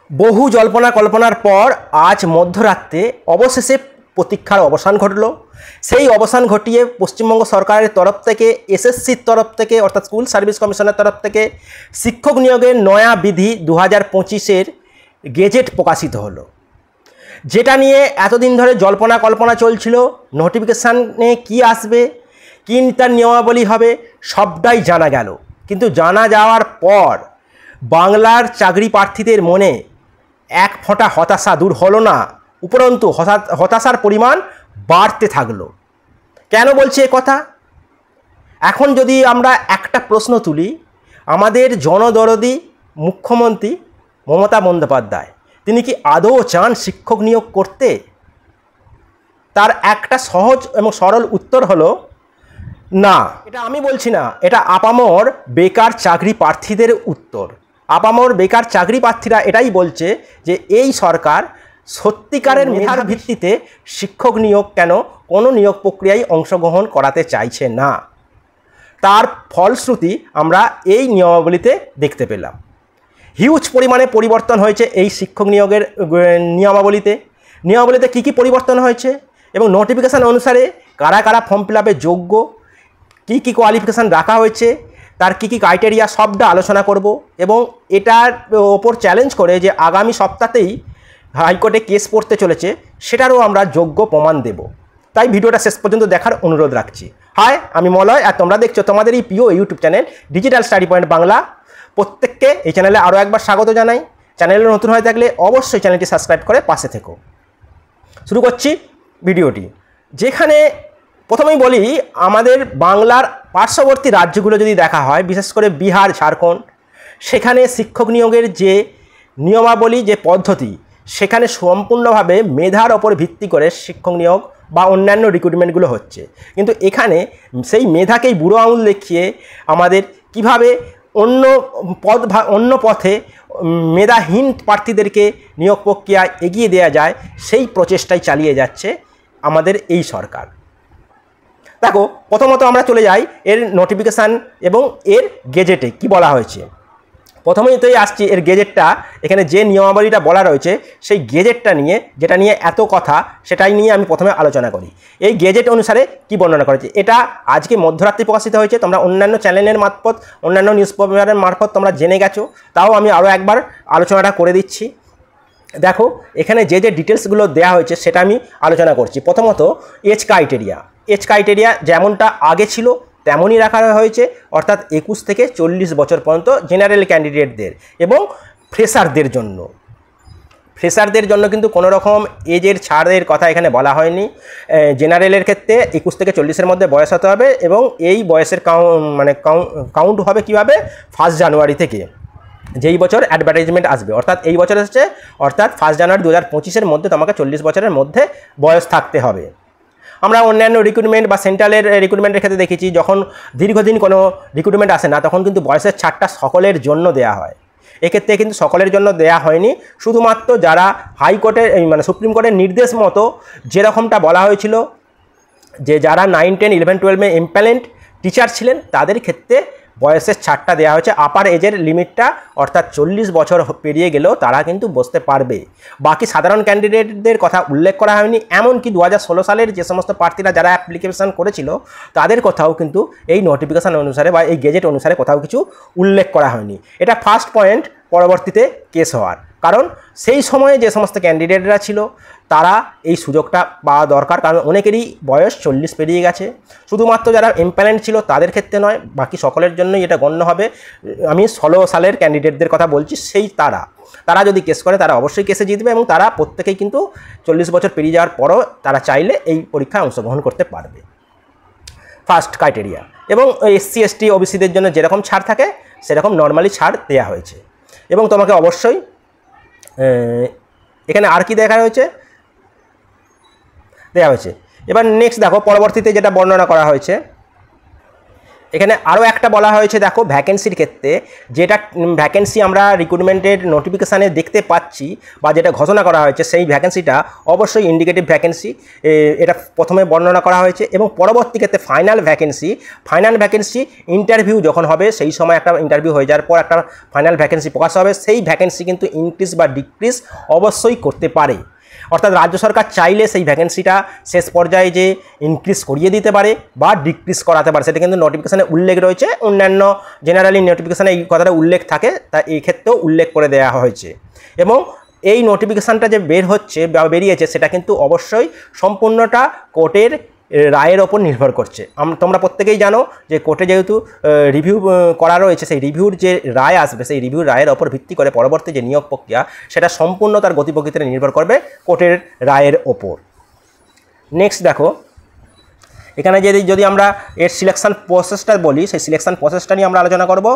বহু জল্পনা কল্পনার পর আজ মধ্যরাতে অবশেষে প্রতীক্ষার অবসান ঘটল। সেই অবসান ঘটিয়ে পশ্চিমবঙ্গ সরকারের তরফ থেকে, এসএসসির তরফ থেকে অর্থাৎ স্কুল সার্ভিস কমিশনের তরফ থেকে শিক্ষক নিয়োগের নয়া বিধি 2025-এর গেজেট প্রকাশিত হলো। যেটা নিয়ে এতদিন ধরে জল্পনা কল্পনা চলছিল, নোটিফিকেশানে কি আসবে, কী তার নিয়মাবলী হবে, সবটাই জানা গেল। কিন্তু জানা যাওয়ার পর বাংলার চাকরি প্রার্থীদের মনে এক ফোঁটা হতাশা দূর হলো না, উপরন্তু হতাশার পরিমাণ বাড়তে থাকলো। কেন বলছি এ কথা? এখন যদি আমরা একটা প্রশ্ন তুলি, আমাদের জনদরদি মুখ্যমন্ত্রী মমতা বন্দ্যোপাধ্যায় তিনি কি আদৌ চান শিক্ষক নিয়োগ করতে? তার একটা সহজ এবং সরল উত্তর হলো না। এটা আমি বলছি না, এটা আপামর বেকার চাকরি প্রার্থীদের উত্তর। আপামর বেকার চাকরি প্রার্থীরা এটাই বলছে যে এই সরকার সত্যিকারের মেধার ভিত্তিতে শিক্ষক নিয়োগ কেন কোনো নিয়োগ প্রক্রিয়ায় অংশগ্রহণ করাতে চাইছে না। তার ফলশ্রুতি আমরা এই নিয়মাবলীতে দেখতে পেলাম। হিউজ পরিমাণে পরিবর্তন হয়েছে এই শিক্ষক নিয়োগের নিয়মাবলীতে কী কী পরিবর্তন হয়েছে এবং নোটিফিকেশান অনুসারে কারা কারা ফর্ম ফিল আপে যোগ্য, কী কী কোয়ালিফিকেশান রাখা হয়েছে, তার কী কী ক্রাইটেরিয়া, সবটা আলোচনা করব। এবং এটার ওপর চ্যালেঞ্জ করে যে আগামী সপ্তাহতেই হাইকোর্টে কেস পড়তে চলেছে, সেটারও আমরা যোগ্য প্রমাণ দেব। তাই ভিডিওটা শেষ পর্যন্ত দেখার অনুরোধ রাখছি। হাই, আমি মলয়, আর তোমরা দেখছো তোমাদের এই প্রিয় YouTube channel digital study point Bangla. প্রত্যেককে এই চ্যানেলে আরও একবার স্বাগত জানাই। চ্যানেলে নতুন হয়ে থাকলে অবশ্যই চ্যানেলটি সাবস্ক্রাইব করে পাশে থেকো। শুরু করছি ভিডিওটি। যেখানে প্রথমেই বলি, আমাদের বাংলার পার্শ্ববর্তী রাজ্যগুলো যদি দেখা হয়, বিশেষ করে বিহার, ঝাড়খণ্ড, সেখানে শিক্ষক নিয়োগের যে নিয়মাবলী, যে পদ্ধতি, সেখানে সম্পূর্ণভাবে মেধার ওপর ভিত্তি করে শিক্ষক নিয়োগ বা অন্যান্য রিক্রুটমেন্টগুলো হচ্ছে। কিন্তু এখানে সেই মেধাকেই বুড়ো আঙুল দেখিয়ে আমাদের কিভাবে অন্য পথে মেধাহীন প্রার্থীদেরকে নিয়োগ প্রক্রিয়ায় এগিয়ে দেওয়া যায়, সেই প্রচেষ্টাই চালিয়ে যাচ্ছে আমাদের এই সরকার। দেখো, প্রথমত আমরা চলে যাই এর নোটিফিকেশান এবং এর গেজেটে কি বলা হয়েছে। প্রথমেই তোই আসছি এর গেজেটটা। এখানে যে নিয়মাবলীটা বলা রয়েছে সেই গেজেটটা নিয়ে, যেটা নিয়ে এত কথা, সেটাই নিয়ে আমি প্রথমে আলোচনা করি। এই গেজেট অনুসারে কি বর্ণনা করেছে, এটা আজকে মধ্যরাত্রি প্রকাশিত হয়েছে। তোমরা অন্যান্য চ্যানেলের মারফত, অন্যান্য নিউজ পেপারের মারফত তোমরা জেনে গেছো, তাও আমি আরও একবার আলোচনাটা করে দিচ্ছি। দেখো, এখানে যে যে ডিটেলসগুলো দেওয়া হয়েছে সেটা আমি আলোচনা করছি। প্রথমত এজ ক্রাইটেরিয়া যেমনটা আগে ছিল তেমনই রাখা হয়েছে, অর্থাৎ 21 থেকে 40 বছর পর্যন্ত জেনারেল ক্যান্ডিডেটদের এবং ফ্রেশারদের জন্য কিন্তু কোনো রকম এজের ছাড়ের কথা এখানে বলা হয়নি। জেনারেলের ক্ষেত্রে 21 থেকে 40-এর মধ্যে বয়স হতে হবে এবং এই বয়সের কাউন্ট হবে কীভাবে, 1 জানুয়ারি থেকে, যেই বছর অ্যাডভার্টাইজমেন্ট আসবে, অর্থাৎ এই বছর আসছে, অর্থাৎ 1 জানুয়ারি 2025-এর মধ্যে তোমাকে 40 বছরের মধ্যে বয়স থাকতে হবে। আমরা অন্যান্য রিক্রুটমেন্ট বা সেন্ট্রালের রিক্রুটমেন্টের ক্ষেত্রে দেখেছি, যখন দীর্ঘদিন কোনো রিক্রুটমেন্ট আসে না, তখন কিন্তু বয়সের ছাড়টা সকলের জন্য দেয়া হয়। এক্ষেত্রে কিন্তু সকলের জন্য দেয়া হয়নি, শুধুমাত্র যারা হাইকোর্টের সুপ্রিম কোর্টের নির্দেশ মতো যেরকমটা বলা হয়েছিল যে যারা 9, 10, 11, 12-এ এমপ্যানেলড টিচার ছিলেন তাদের ক্ষেত্রে বয়সের ছাড়টা দেওয়া হয়েছে। আপার এজের লিমিটটা অর্থাৎ 40 বছর পেরিয়ে গেলেও তারা কিন্তু বসতে পারবে। বাকি সাধারণ ক্যান্ডিডেটদের কথা উল্লেখ করা হয়নি। এমনকি 2016 সালের যে সমস্ত প্রার্থীরা যারা অ্যাপ্লিকেশন করেছিল তাদের কথাও কিন্তু এই নোটিফিকেশান অনুসারে বা এই গেজেট অনুসারে কোথাও কিছু উল্লেখ করা হয়নি। এটা ফার্স্ট পয়েন্ট পরবর্তীতে কেস হওয়ার কারণ। সেই সময়ে যে সমস্ত ক্যান্ডিডেটরা ছিল তারা এই সুযোগটা পাওয়া দরকার, কারণ অনেকেরই বয়স 40 পেরিয়ে গেছে। শুধুমাত্র যারা এমপ্যানেলড ছিল তাদের ক্ষেত্রে নয়, বাকি সকলের জন্যই এটা গণ্য হবে। আমি 16 সালের ক্যান্ডিডেটদের কথা বলছি। তারা যদি কেস করে তারা অবশ্যই কেসে জিতবে এবং তারা প্রত্যেকেই কিন্তু 40 বছর পেরিয়ে যাওয়ার পরও তারা চাইলে এই পরীক্ষায় অংশগ্রহণ করতে পারবে। First criteria. এবং SC, ST, OBCদের জন্য যেরকম ছাড় থাকে সেরকম নর্মালি ছাড় দেওয়া হয়েছে। এবং তোমাকে অবশ্যই এখানে আর কি দেওয়া হয়েছে। এবার নেক্সট দেখো, পরবর্তীতে যেটা বর্ণনা করা হয়েছে, এখানে আরও একটা বলা হয়েছে, দেখো ভ্যাকেন্সির ক্ষেত্রে যেটা ভ্যাকেন্সি আমরা রিক্রুটমেন্টের নোটিফিকেশানে দেখতে পাচ্ছি বা যেটা ঘোষণা করা হয়েছে, সেই ভ্যাকেন্সিটা অবশ্যই ইন্ডিকেটিভ ভ্যাকেন্সি, এটা প্রথমে বর্ণনা করা হয়েছে। এবং পরবর্তী ক্ষেত্রে ফাইনাল ভ্যাকেন্সি ইন্টারভিউ যখন হবে, সেই সময় একটা ইন্টারভিউ হয়ে যাওয়ার পর একটা ফাইনাল ভ্যাকেন্সি প্রকাশ হবে। সেই ভ্যাকেন্সি কিন্তু ইনক্রিজ বা ডিক্রিজ অবশ্যই করতে পারে। অর্থাৎ রাজ্য সরকার চাইলে সেই ভ্যাকেন্সিটা শেষ পর্যায়ে যে ইনক্রিজ করিয়ে দিতে পারে বা ডিক্রিজ করাতে পারে, সেটা কিন্তু নোটিফিকেশানে উল্লেখ রয়েছে। অন্যান্য জেনারেলি নোটিফিকেশানে এই কথাটা উল্লেখ থাকে, তা এই ক্ষেত্রেও উল্লেখ করে দেওয়া হয়েছে। এবং এই নোটিফিকেশানটা যে বেরিয়েছে সেটা কিন্তু অবশ্যই সম্পূর্ণটা কোর্টের রায়ের ওপর নির্ভর করছে। তোমরা প্রত্যেকেই জানো যে কোর্টে যেহেতু রিভিউ করা রয়েছে, সেই রিভিউর যে রায় আসবে, সেই রিভিউর রায়ের ওপর ভিত্তি করে পরবর্তী যে নিয়োগ প্রক্রিয়া, সেটা সম্পূর্ণ তার গতি প্রকৃতিতে নির্ভর করবে কোর্টের রায়ের ওপর। নেক্সট দেখো, এখানে যদি আমরা এর সিলেকশন প্রসেসটা বলি, সেই সিলেকশন প্রসেসটা নিয়ে আমরা আলোচনা করব।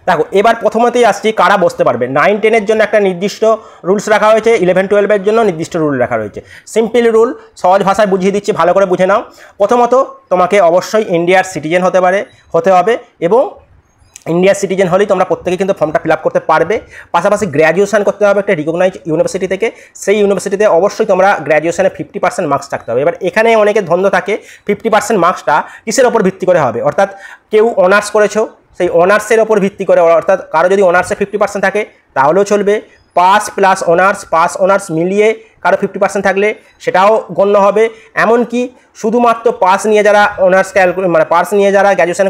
দেখো, এবার প্রথমতেই আসছি কারা বসতে পারবে। 9-10-এর জন্য একটা নির্দিষ্ট রুলস রাখা হয়েছে, 11-12-এর জন্য নির্দিষ্ট রুল রাখা রয়েছে। সিম্পল রুল, সহজ ভাষায় বুঝিয়ে দিচ্ছি, ভালো করে বুঝে নাও। প্রথমত তোমাকে অবশ্যই ইন্ডিয়ার সিটিজেন হতে হবে এবং ইন্ডিয়ার সিটিজেন হলেই তোমরা প্রত্যেকে কিন্তু ফর্মটা ফিল আপ করতে পারবে। পাশাপাশি গ্র্যাজুয়েশন করতে হবে একটা রিকগনাইজড ইউনিভার্সিটি থেকে। সেই ইউনিভার্সিটিতে অবশ্যই তোমরা গ্র্যাজুয়েশনে 50% মার্কস থাকতে হবে। এবার এখানে অনেকের দ্বন্দ্ব থাকে, 50% মার্কসটা কিসের ওপর ভিত্তি করে হবে। অর্থাৎ কেউ অনার্স করেছো, সেই অনার্সের ওপর ভিত্তি করে, অর্থাৎ কারো যদি অনার্সে 50% থাকে তাহলেও চলবে। পাস প্লাস অনার্স মিলিয়ে কারো 50% থাকলে সেটাও গণ্য হবে। এমনকি শুধুমাত্র পাস নিয়ে যারা পাস নিয়ে যারা গ্র্যাজুয়েশন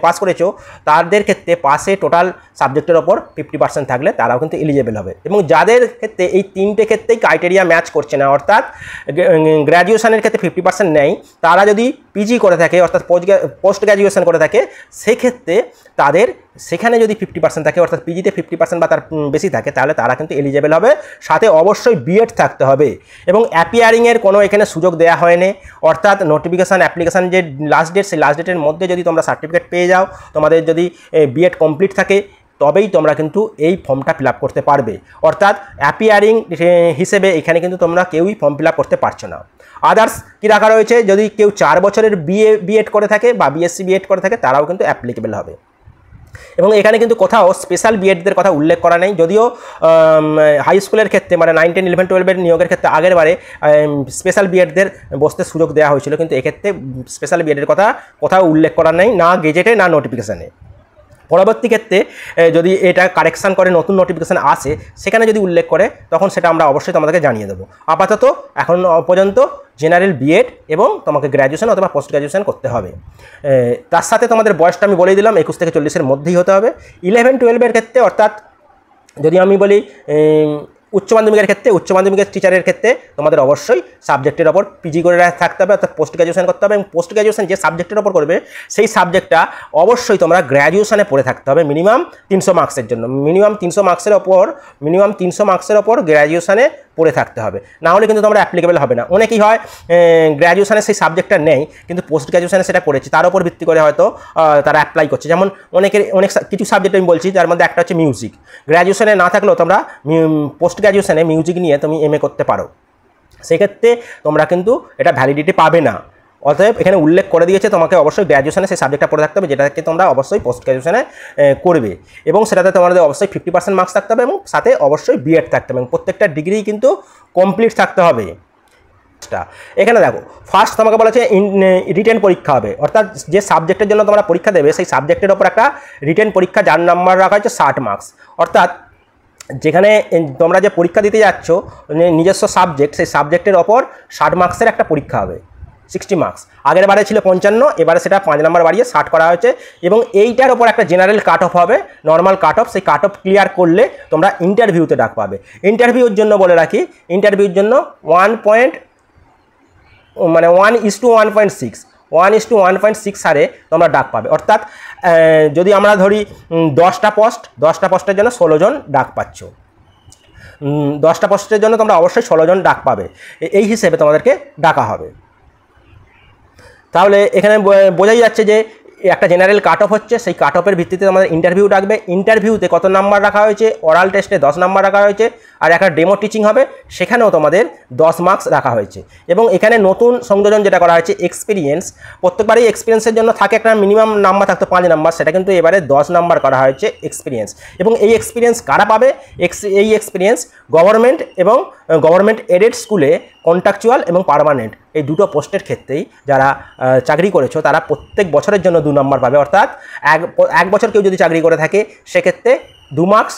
পাস করেছো, তাদের ক্ষেত্রে পাসে টোটাল সাবজেক্টের ওপর 50% থাকলে তারাও কিন্তু এলিজেবল হবে। এবং যাদের ক্ষেত্রে এই তিনটে ক্ষেত্রেই ক্রাইটেরিয়া ম্যাচ করছে না, অর্থাৎ গ্র্যাজুয়েশনের ক্ষেত্রে 50% নেই, তারা যদি পিজি করে থাকে অর্থাৎ পোস্ট গ্র্যাজুয়েশন করে থাকে, সেক্ষেত্রে তাদের সেখানে যদি 50% থাকে, অর্থাৎ পিজিতে 50% বা তার বেশি থাকে, তাহলে তারা কিন্তু এলিজেবল হবে। সাথে অবশ্যই বিএড থাকতে হবে। এবং অ্যাপিয়ারিংয়ের কোনো এখানে সুযোগ দেওয়া হয়নি, অর্থাৎ অ্যাপ্লিকেশান যে লাস্ট ডেট, সেই লাস্ট ডেটের মধ্যে যদি তোমরা সার্টিফিকেট পেয়ে যাও, তোমাদের যদি বিএড কমপ্লিট থাকে, তবেই তোমরা কিন্তু এই ফর্মটা ফিল আপ করতে পারবে। অর্থাৎ অ্যাপিয়ারিং হিসেবে এখানে কিন্তু তোমরা কেউই ফর্ম ফিল আপ করতে পারছো না। আদার্স কী রাখা রয়েছে, যদি কেউ 4 বছরের বিএড করে থাকে বা বিএসসি বিএড করে থাকে, তারাও কিন্তু অ্যাপ্লিকেবল হবে। এবং এখানে কিন্তু কোথাও স্পেশাল বিএডদের কথা উল্লেখ করা নেই, যদিও হাই স্কুলের ক্ষেত্রে 9, 10, 11, 12-এর নিয়োগের ক্ষেত্রে আগের বারে স্পেশাল বিএডদের বসতে সুযোগ দেওয়া হয়েছিল, কিন্তু এক্ষেত্রে স্পেশাল বিএডের কথা কোথাও উল্লেখ করা নেই, না গেজেটে না নোটিফিকেশানে। পরবর্তী ক্ষেত্রে যদি এটা কারেকশান করে নতুন নোটিফিকেশান আসে, সেখানে যদি উল্লেখ করে, তখন সেটা আমরা অবশ্যই তোমাদেরকে জানিয়ে দেবো। আপাতত এখন পর্যন্ত জেনারেল বিএড এবং তোমাকে গ্র্যাজুয়েশন অথবা পোস্ট গ্র্যাজুয়েশন করতে হবে। তার সাথে তোমাদের বয়সটা আমি বলেই দিলাম, 21 থেকে 40-এর মধ্যেই হতে হবে। 11-12-এর ক্ষেত্রে, অর্থাৎ যদি আমি বলি উচ্চ মাধ্যমিকের ক্ষেত্রে, উচ্চ মাধ্যমিকের টিচারের ক্ষেত্রে তোমাদের অবশ্যই সাবজেক্টের ওপর পিজি করে থাকতে হবে, অর্থাৎ পোস্ট গ্র্যাজুয়েশন করতে হবে। এবং পোস্ট গ্র্যাজুয়েশন যে সাবজেক্টের ওপর করবে, সেই সাবজেক্টটা অবশ্যই তোমরা গ্র্যাজুয়েশনে পড়ে থাকতে হবে মিনিমাম 300 মার্কসের জন্য। মিনিমাম 300 মার্কসের ওপর গ্র্যাজুয়েশনে পড়ে থাকতে হবে, না হলে কিন্তু তোমরা অ্যাপ্লিকেবল হবে না। অনেকেই হয় গ্র্যাজুয়েশনে সেই সাবজেক্টটা নেই, কিন্তু পোস্ট গ্র্যাজুয়েশনে সেটা করেছে, তার উপর ভিত্তি করে হয়তো তারা অ্যাপ্লাই করছে। যেমন অনেক কিছু সাবজেক্ট আমি বলছি, যার মধ্যে একটা হচ্ছে মিউজিক। গ্র্যাজুয়েশনে না থাকলেও তোমরা পোস্ট গ্র্যাজুয়েশনে মিউজিক নিয়ে তুমি এমএ করতে পারো, সেক্ষেত্রে তোমরা কিন্তু এটা ভ্যালিডিটি পাবে না। অতএব এখানে উল্লেখ করে দিয়েছে তোমাকে অবশ্যই গ্র্যাজুয়েশনে সেই সাবজেক্টটা পড়ে থাকতে হবে, যেটাকে তোমরা অবশ্যই পোস্ট গ্র্যাজুয়েশনে করবে। এবং সেটাতে তোমাদের অবশ্যই 50% মার্কস থাকতে হবে এবং সাথে অবশ্যই বিএড থাকতে হবে, এবং প্রত্যেকটা ডিগ্রি কিন্তু কমপ্লিট থাকতে হবে। এখানে দেখো, ফার্স্ট তোমাকে বলা হচ্ছে রিটেন পরীক্ষা হবে, অর্থাৎ যে সাবজেক্টের জন্য তোমরা পরীক্ষা দেবে, সেই সাবজেক্টের ওপর একটা রিটেন পরীক্ষা, যার নাম্বার রাখা হচ্ছে 60 মার্কস। অর্থাৎ যেখানে তোমরা যে পরীক্ষা দিতে যাচ্ছ নিজস্ব সাবজেক্ট, সেই সাবজেক্টের ওপর 60 মার্কসের একটা পরীক্ষা হবে, 60 মার্কস। আগের বারে ছিল 55, এবারে সেটা 5 নাম্বার বাড়িয়ে 60 করা হয়েছে। এবং এইটার ওপর একটা জেনারেল কাট অফ হবে, নর্মাল কাট অফ। সেই কাট অফ ক্লিয়ার করলে তোমরা ইন্টারভিউতে ডাক পাবে। ইন্টারভিউর জন্য বলে রাখি, ইন্টারভিউর জন্য 1:1.6 হারে তোমরা ডাক পাবে। অর্থাৎ যদি আমরা ধরি 10টা পোস্টের জন্য 16 জন ডাক পাচ্ছ, 10টা পোস্টের জন্য তোমরা অবশ্যই 16 জন ডাক পাবে, এই হিসেবে তোমাদেরকে ডাকা হবে। তাহলে এখানে বোঝাই যাচ্ছে যে একটা জেনারেল কাট অফ হচ্ছে, সেই কাট অফের ভিত্তিতে আমাদের ইন্টারভিউ ডাকবে। ইন্টারভিউতে কত নাম্বার রাখা হয়েছে, ওরাল টেস্টে 10 নাম্বার রাখা হয়েছে, আর একটা ডেমো টিচিং হবে, সেখানেও তোমাদের 10 মার্কস রাখা হয়েছে। এবং এখানে নতুন সংযোজন যেটা করা হয়েছে এক্সপিরিয়েন্স, প্রত্যেকবারই এক্সপিরিয়েন্সের জন্য থাকে একটা মিনিমাম নাম্বার থাকতো 5 নাম্বার, সেটা কিন্তু এবারে 10 নাম্বার করা হয়েছে এক্সপিরিয়েন্স। এবং এই এক্সপিরিয়েন্স কারা পাবে? এই এক্সপিরিয়েন্স গভর্নমেন্ট এবং গভর্নমেন্ট এডেড স্কুলে কন্ট্রাকচুয়াল এবং পার্মানেন্ট এই দুটো পোস্টের ক্ষেত্রেই যারা চাকরি করেছো তারা প্রত্যেক বছরের জন্য 2 নাম্বার পাবে। অর্থাৎ এক বছর কেউ যদি চাকরি করে থাকে সেক্ষেত্রে 2 মার্কস,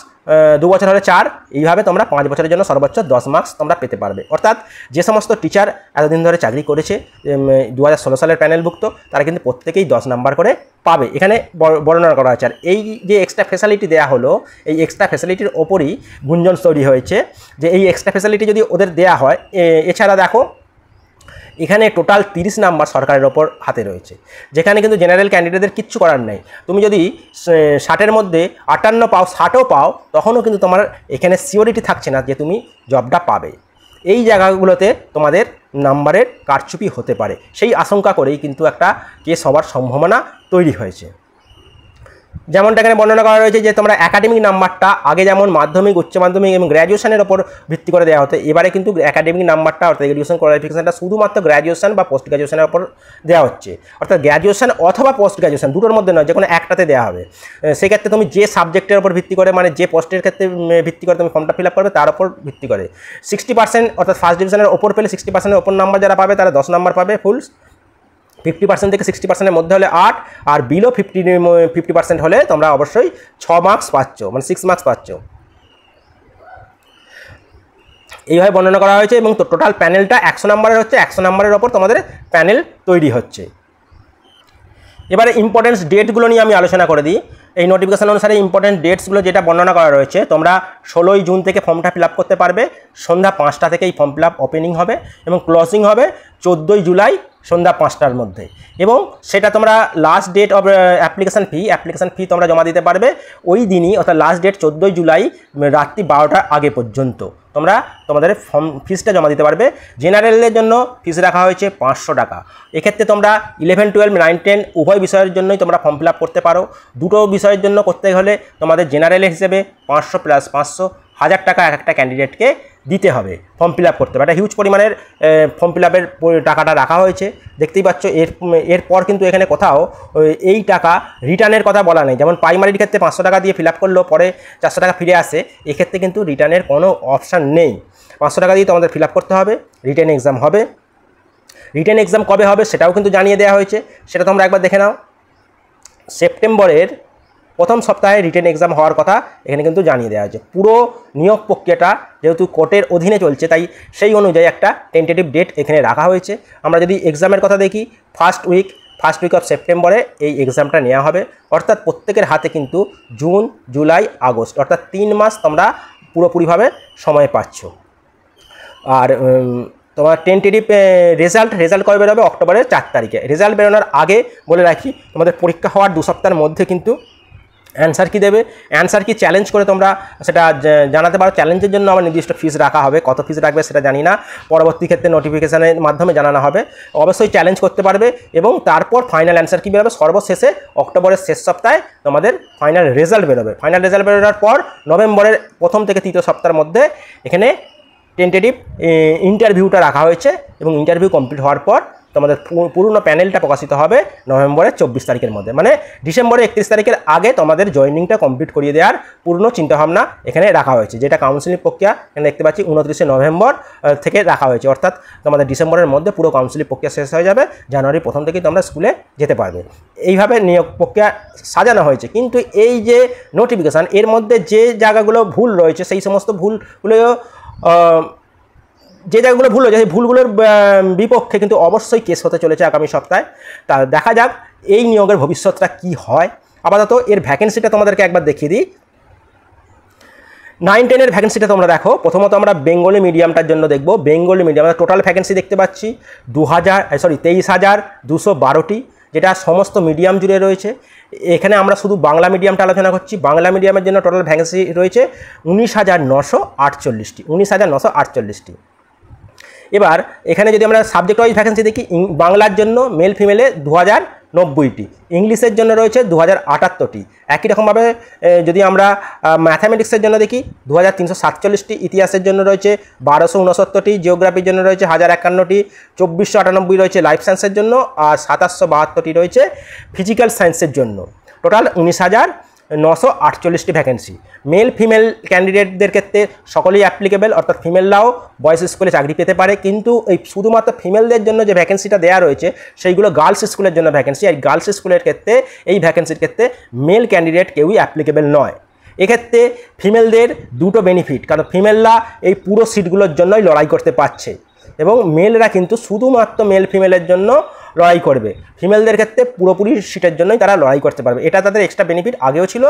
2 বছর হলে 4, এইভাবে তোমরা 5 বছরের জন্য সর্বোচ্চ 10 মার্কস তোমরা পেতে পারবে। অর্থাৎ যে সমস্ত টিচার এতদিন ধরে চাকরি করেছে 2016 সালের প্যানেলভুক্ত, তারা কিন্তু প্রত্যেকেই 10 নাম্বার করে পাবে, এখানে বর্ণনা করা হয়েছে। আর এই যে এক্সট্রা ফ্যাসিলিটি দেওয়া হলো, এই এক্সট্রা ফ্যাসিলিটির ওপরই গুঞ্জন তৈরি হয়েছে যে এই এক্সট্রা ফ্যাসিলিটি যদি ওদের দেওয়া হয়, এছাড়া দেখো এখানে টোটাল 30 নাম্বার সরকারের ওপর হাতে রয়েছে, যেখানে কিন্তু জেনারেল ক্যান্ডিডেটদের কিচ্ছু করার নেই। তুমি যদি 60-এর মধ্যে 58 পাও, 60ও পাও, তখনও কিন্তু তোমার এখানে সিওরিটি থাকছে না যে তুমি জবটা পাবে। এই জায়গাগুলোতে তোমাদের নাম্বারের কারচুপি হতে পারে, সেই আশঙ্কা করেই কিন্তু একটা কেস হওয়ার সম্ভাবনা তৈরি হয়েছে। যেমনটা এখানে বর্ণনা করা রয়েছে যে তোমরা একাডেমিক নাম্বারটা আগে যেমন মাধ্যমিক, উচ্চ মাধ্যমিক এবং গ্র্যাজুয়েশনের ওপর ভিত্তি করে দেওয়া হতো, এবারে কিন্তু একাডেমিক নাম্বারটা অর্থাৎ এডুকেশন কোয়ালিফিকেশনটা শুধুমাত্র গ্র্যাজুয়েশন বা পোস্ট গ্র্যাজুয়েশনের ওপর দেওয়া হচ্ছে। অর্থাৎ গ্র্যাজুয়েশন অথবা পোস্ট গ্র্যাজুয়েশন দুটোর মধ্যে নয়, যে কোনো একটাতে দেওয়া হবে। সেক্ষেত্রে তুমি যে সাবজেক্টের ওপর ভিত্তি করে, মানে যে পোস্টের ক্ষেত্রে ভিত্তি করে তুমি ফর্মটা ফিল আপ করবে তার উপর ভিত্তি করে 60% অর্থাৎ ফার্স্ট ডিভিশনের ওপর পেলে 60%-এর ওপর নাম্বার যারা পাবে তারা 10 নাম্বার পাবে ফুল। 50% থেকে 60%-এর মধ্যে হলে 8, আর বিলো 50% হলে তোমরা অবশ্যই 6 মার্কস পাচ্ছ, মানে 6 মার্কস পাচ্ছ। এইভাবে বর্ণনা করা হয়েছে। এবং টোটাল প্যানেলটা 100 নাম্বারের হচ্ছে, 100 নাম্বারের ওপর তোমাদের প্যানেল তৈরি হচ্ছে। এবারে ইম্পর্টেন্স ডেটগুলো নিয়ে আমি আলোচনা করে দিই। এই নোটিফিকেশন অনুসারে ইম্পর্টেন্ট ডেটসগুলো যেটা বর্ণনা করা রয়েছে, তোমরা 16 জুন থেকে ফর্মটা ফিল আপ করতে পারবে, সন্ধ্যা 5টা থেকে এই ফর্ম ফিল আপ ওপেনিং হবে এবং ক্লোজিং হবে 14 জুলাই সন্ধ্যা 5টার মধ্যে। এবং সেটা তোমরা last date of application fee তোমরা জমা দিতে পারবে ওই দিনই, অর্থাৎ লাস্ট ডেট 14 জুলাই রাত্রি 12টার আগে পর্যন্ত তোমরা তোমাদের ফর্ম ফিসটা জমা দিতে পারবে। জেনারেলের জন্য ফিস রাখা হয়েছে 500 টাকা। এক্ষেত্রে তোমরা 11, 12, 9, 10 উভয় বিষয়ের জন্যই তোমরা ফর্ম ফিল আপ করতে পারো। দুটো বিষয়ের জন্য করতে হলে তোমাদের জেনারেলের হিসেবে 500 প্লাস 500, 1000 টাকা এক একটা ক্যান্ডিডেটকে দিতে হবে ফর্ম ফিল আপ করতে হবে। একটা হিউজ পরিমাণের ফর্ম ফিল আপের টাকাটা রাখা হয়েছে, দেখতেই পাচ্ছ। এরপর কিন্তু এখানে কোথাও এই টাকা রিটার্নের কথা বলা নেই। যেমন প্রাইমারির ক্ষেত্রে 500 টাকা দিয়ে ফিল আপ করলেও পরে 400 টাকা ফিরে আসে, এক্ষেত্রে কিন্তু রিটার্নের কোনো অপশান নেই। 500 টাকা দিয়ে তোমাদের ফিল আপ করতে হবে, রিটার্ন এক্সাম হবে। রিটার্ন এক্সাম কবে হবে সেটাও কিন্তু জানিয়ে দেওয়া হয়েছে, সেটা তোমরা একবার দেখে নাও। সেপ্টেম্বরের প্রথম সপ্তাহে রিটেন এক্সাম হওয়ার কথা এখানে কিন্তু জানিয়ে দেওয়া হয়েছে। পুরো নিয়োগ প্রক্রিয়াটা যেহেতু কোর্টের অধীনে চলছে, তাই সেই অনুযায়ী একটা টেন্টেটিভ ডেট এখানে রাখা হয়েছে। আমরা যদি এক্সামের কথা দেখি, ফার্স্ট উইক অফ সেপ্টেম্বরে এই এক্সামটা নেওয়া হবে। অর্থাৎ প্রত্যেকের হাতে কিন্তু জুন, জুলাই, আগস্ট অর্থাৎ 3 মাস তোমরা পুরোপুরিভাবে সময় পাচ্ছ। আর তোমার টেন্টেটিভ রেজাল্ট কবে বেরোবে? অক্টোবরের 4 তারিখে। রেজাল্ট বেরোনোর আগে বলে রাখি, তোমাদের পরীক্ষা হওয়ার 2 সপ্তাহের মধ্যে কিন্তু অ্যান্সার কি দেবে, অ্যান্সার কি চ্যালেঞ্জ করে তোমরা সেটা জানাতে পারো। চ্যালেঞ্জের জন্য আমার নির্দিষ্ট ফিস রাখা হবে, কত ফিস রাখবে সেটা জানি না, পরবর্তী ক্ষেত্রে নোটিফিকেশানের মাধ্যমে জানানো হবে। অবশ্যই চ্যালেঞ্জ করতে পারবে এবং তারপর ফাইনাল অ্যান্সার কি বেরোবে সর্বশেষে অক্টোবরের শেষ সপ্তাহে তোমাদের ফাইনাল রেজাল্ট বেরোবে। ফাইনাল রেজাল্ট বেরোনোর পর নভেম্বরের প্রথম থেকে 3য় সপ্তাহের মধ্যে এখানে টেন্টেটিভ ইন্টারভিউটা রাখা হয়েছে এবং ইন্টারভিউ কমপ্লিট হওয়ার পর তোমাদের পুরনো প্যানেলটা প্রকাশিত হবে নভেম্বরের 24 তারিখের মধ্যে, মানে ডিসেম্বরের 31 তারিখের আগে তোমাদের জয়েনিংটা কমপ্লিট করিয়ে দেওয়ার পূর্ণ চিন্তাভাবনা এখানে রাখা হয়েছে। যেটা কাউন্সিলিং প্রক্রিয়া এখানে দেখতে পাচ্ছি 29 নভেম্বর থেকে রাখা হয়েছে। অর্থাৎ তোমাদের ডিসেম্বরের মধ্যে পুরো কাউন্সিলিং প্রক্রিয়া শেষ হয়ে যাবে, জানুয়ারির প্রথম থেকেই তোমরা স্কুলে যেতে পারবে। এইভাবে নিয়োগ প্রক্রিয়া সাজানো হয়েছে। কিন্তু এই যে নোটিফিকেশান, এর মধ্যে যে জায়গাগুলো ভুল রয়েছে, সেই সমস্ত ভুলগুলো যে জায়গাগুলো ভুল হয়েছে সেই ভুলগুলোর বিপক্ষে কিন্তু অবশ্যই কেস হতে চলেছে আগামী সপ্তাহে। তা দেখা যাক এই নিয়োগের ভবিষ্যৎটা কি হয়। আপাতত এর ভ্যাকেন্সিটা তোমাদেরকে একবার দেখিয়ে দিই। 9, 10-এর ভ্যাকেন্সিটা তোমরা দেখো। প্রথমত আমরা বেঙ্গলি মিডিয়ামটার জন্য দেখব। বেঙ্গলি মিডিয়াম টোটাল ভ্যাকেন্সি দেখতে পাচ্ছি 23,212টি, যেটা সমস্ত মিডিয়াম জুড়ে রয়েছে। এখানে আমরা শুধু বাংলা মিডিয়ামটা আলোচনা করছি। বাংলা মিডিয়ামের জন্য টোটাল ভ্যাকেন্সি রয়েছে 19,948টি। 19,948টি। এবার এখানে যদি আমরা সাবজেক্ট ওয়াইজ ভ্যাকেন্সি দেখি, বাংলার জন্য মেল ফিমেলে 90টি, ইংলিশের জন্য রয়েছে 2078টি। একই রকমভাবে যদি আমরা ম্যাথামেটিক্সের জন্য দেখি 2347টি, ইতিহাসের জন্য রয়েছে 1269টি, জিওগ্রাফির জন্য রয়েছে 1051টি, 2498 রয়েছে লাইফ সায়েন্সের জন্য, আর 2772টি রয়েছে ফিজিক্যাল সায়েন্সের জন্য। টোটাল 19,948টি ভ্যাকেন্সি। মেল ফিমেল ক্যান্ডিডেটদের ক্ষেত্রে সকলেই অ্যাপ্লিকেবল, অর্থাৎ ফিমেলরাও বয়েজ স্কুলে চাকরি পেতে পারে, কিন্তু এই শুধুমাত্র ফিমেলদের জন্য যে ভ্যাকেন্সিটা দেওয়া রয়েছে সেইগুলো গার্লস স্কুলের জন্য ভ্যাকেন্সি। আর গার্লস স্কুলের ক্ষেত্রে এই ভ্যাকেন্সির ক্ষেত্রে মেল ক্যান্ডিডেট কেউই অ্যাপ্লিকেবল নয়। এক্ষেত্রে ফিমেলদের দুটো বেনিফিট, কারণ ফিমেলরা এই পুরো সিটগুলোর জন্যই লড়াই করতে পারছে, এবং মেলরা কিন্তু শুধুমাত্র মেল ফিমেলের জন্য লড়াই করবে। ফিমেলদের ক্ষেত্রে পুরোপুরি সিটের জন্যই তারা লড়াই করতে পারবে, এটা তাদের এক্সট্রা বেনিফিট আগেও ছিল,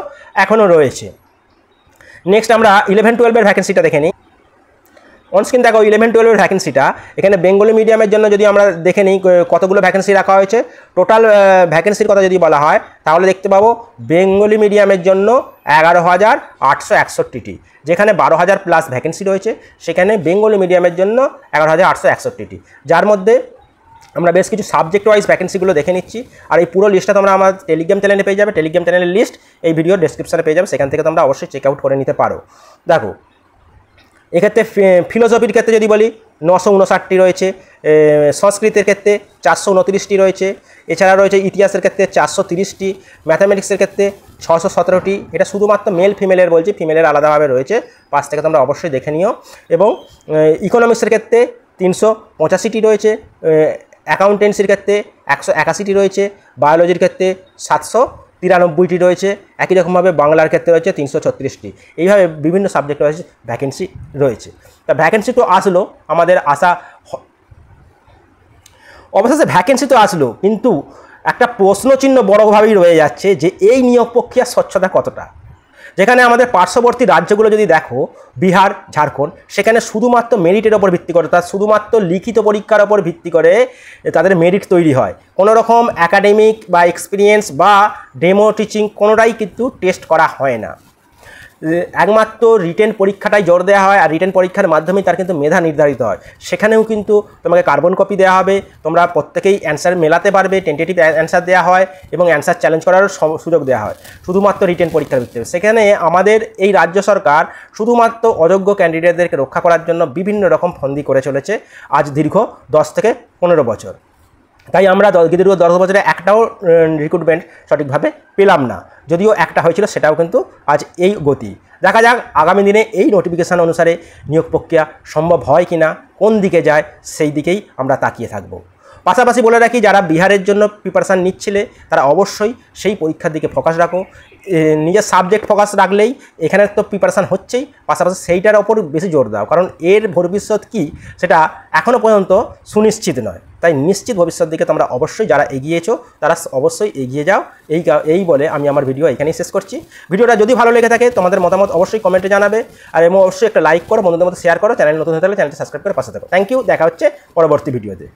এখনও রয়েছে। নেক্সট আমরা 11-12 ভ্যাকেন্সিটা দেখে নিই। অনস্ক্রিন দেখো 11-12 ভ্যাকেন্সিটা। এখানে বেঙ্গলি মিডিয়ামের জন্য যদি আমরা দেখে নিই কতগুলো ভ্যাকেন্সি রাখা হয়েছে, টোটাল ভ্যাকেন্সির কথা যদি বলা হয় তাহলে দেখতে পাবো বেঙ্গলি মিডিয়ামের জন্য 11,861টি, যেখানে 12,000 প্লাস ভ্যাকেন্সি রয়েছে, সেখানে বেঙ্গলি মিডিয়ামের জন্য 11,861টি, যার মধ্যে আমরা বেশ কিছু সাবজেক্ট ওয়াইজ ভ্যাকেন্সিগুলো দেখে নিচ্ছি। আর এই পুরো লিস্টটা তোমরা আমার টেলিগ্রাম চ্যানেলে পেয়ে যাবে, টেলিগ্রাম চ্যানেলের লিস্ট এই ভিডিও ডেসক্রিপশনে পেয়ে যাবে, সেখান থেকে তোমরা অবশ্যই চেক আউট করে নিতে পারো। দেখো এক্ষেত্রে ফিলোসফির ক্ষেত্রে যদি বলি 959টি রয়েছে, সংস্কৃতের ক্ষেত্রে 429টি রয়েছে, এছাড়া রয়েছে ইতিহাসের ক্ষেত্রে 430টি, ম্যাথামেটিক্সের ক্ষেত্রে 617টি। এটা শুধুমাত্র মেল ফিমেলের বলছি, ফিমেলের আলাদাভাবে রয়েছে, পাশ থেকে তোমরা অবশ্যই দেখে নিও। এবং ইকোনমিক্সের ক্ষেত্রে 385টি রয়েছে, অ্যাকাউন্টেন্সির ক্ষেত্রে 181টি রয়েছে, বায়োলজির ক্ষেত্রে 793টি রয়েছে, একই রকমভাবে বাংলার ক্ষেত্রে রয়েছে 336টি। এইভাবে বিভিন্ন সাবজেক্ট ওয়াইজ ভ্যাকেন্সি রয়েছে। তা ভ্যাকেন্সি তো আসলো, আমাদের আশা অবশেষে ভ্যাকেন্সি তো আসলো, কিন্তু একটা প্রশ্নচিহ্ন বড়ভাবেই রয়ে যাচ্ছে যে এই নিয়োগ প্রক্রিয়ার স্বচ্ছতা কতটা। যেখানে আমাদের পার্শ্ববর্তী রাজ্যগুলো যদি দেখো, বিহার, ঝাড়খণ্ড, সেখানে শুধুমাত্র মেরিটের ওপর ভিত্তি করে, তার শুধুমাত্র লিখিত পরীক্ষার ওপর ভিত্তি করে তাদের মেরিট তৈরি হয়। কোনো রকম একাডেমিক বা এক্সপিরিয়েন্স বা ডেমো টিচিং কোনোটাই কিন্তু টেস্ট করা হয় না, একমাত্র রিটেন পরীক্ষাটাই জোর দেওয়া হয়। আর রিটেন পরীক্ষার মাধ্যমেই তার কিন্তু মেধা নির্ধারিত হয়। সেখানেও কিন্তু তোমাকে কার্বন কপি দেওয়া হবে, তোমরা প্রত্যেকেই অ্যান্সার মেলাতে পারবে, টেন্টেটিভ অ্যান্সার দেওয়া হয় এবং অ্যান্সার চ্যালেঞ্জ করারও সুযোগ দেওয়া হয় শুধুমাত্র রিটেন পরীক্ষার ভিত্তিতে। সেখানে আমাদের এই রাজ্য সরকার শুধুমাত্র অযোগ্য ক্যান্ডিডেটদেরকে রক্ষা করার জন্য বিভিন্ন রকম ফন্দি করে চলেছে আজ দীর্ঘ 10 থেকে 15 বছর। তাই আমরা দীর্ঘ 10 বছরে একটাও রিক্রুটমেন্ট সঠিকভাবে পেলাম না, যদিও একটা হয়েছিল, সেটাও কিন্তু আজ এই গতি। দেখা যাক আগামী দিনে এই নোটিফিকেশান অনুসারে নিয়োগ প্রক্রিয়া সম্ভব হয় কি না, কোন দিকে যায় সেই দিকেই আমরা তাকিয়ে থাকব। পাশাপাশি বলে রাখি, যারা বিহারের জন্য প্রিপারেশান নিচ্ছিলে তারা অবশ্যই সেই পরীক্ষার দিকে ফোকাস রাখো। নিজের সাবজেক্ট ফোকাস রাখলেই এখানে তো প্রিপারেশান হচ্ছেই, পাশাপাশি সেইটার ওপর বেশি জোর দাও, কারণ এর ভবিষ্যৎ কী সেটা এখনও পর্যন্ত সুনিশ্চিত নয়। তাই নিশ্চিত ভবিষ্যৎ দিকে তোমরা অবশ্যই যারা এগিয়েছো তারা অবশ্যই এগিয়ে যাও। এই বলে আমি আমার ভিডিও এখানেই শেষ করছি। ভিডিওটা যদি ভালো লেগে থাকে তোমাদের মতামত অবশ্যই কমেন্টে জানাবে, আর এবং অবশ্যই একটা লাইক করো, বন্ধুদের মধ্যে শেয়ার করো, চ্যানেল নতুন হতে হলে চ্যানেলটি সাবস্ক্রাইব করে পাশে থাকো। থ্যাংক ইউ, দেখা হচ্ছে পরবর্তী ভিডিওতে।